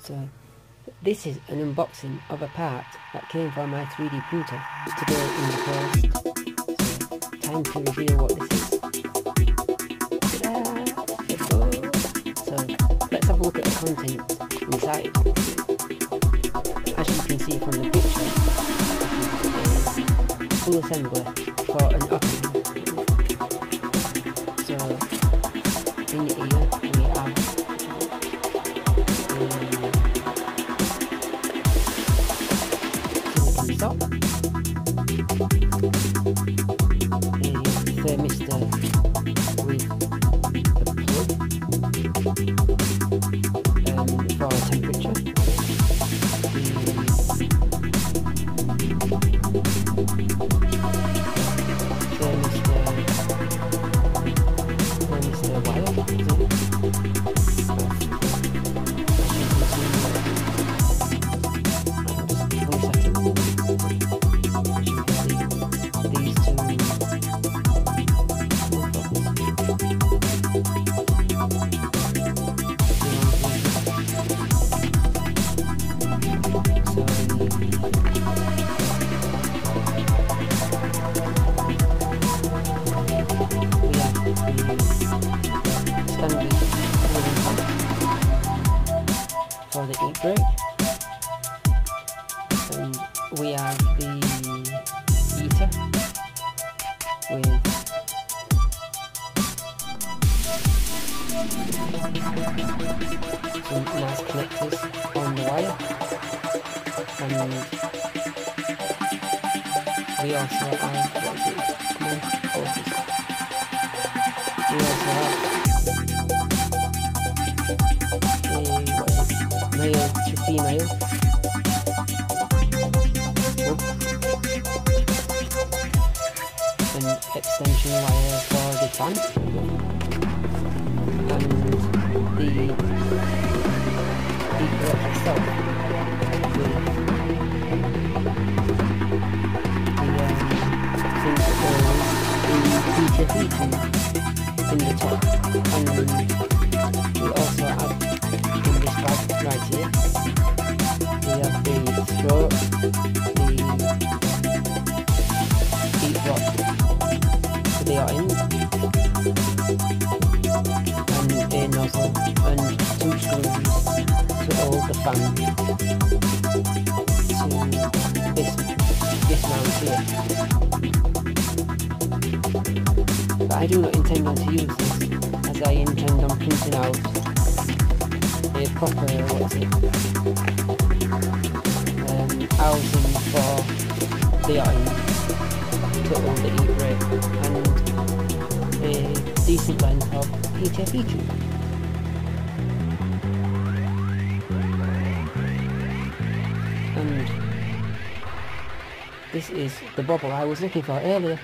So this is an unboxing of a part that came from my 3D printer today in the post. So time to reveal what this is. So let's have a look at the content inside. As you can see from the picture, it's a full assembly for an hotend. So in here we have silicon top, a thermistor with a plug for temperature, thermistor wire, for the heat break, and we have the heater with some nice connectors on the wire, and we also have, male to female, an extension wire for the fan, and the heater itself with the heater in the top, and we also have in this bag right here, we have the throat, the heat block for the hotend, and a nozzle and 2 screws to hold the fan to this mount here. But I do not intend on to use this, as I intend on printing out a proper, housing for the hotend to hold the heat rate and a decent length of HFE tube. And this is the bubble I was looking for earlier.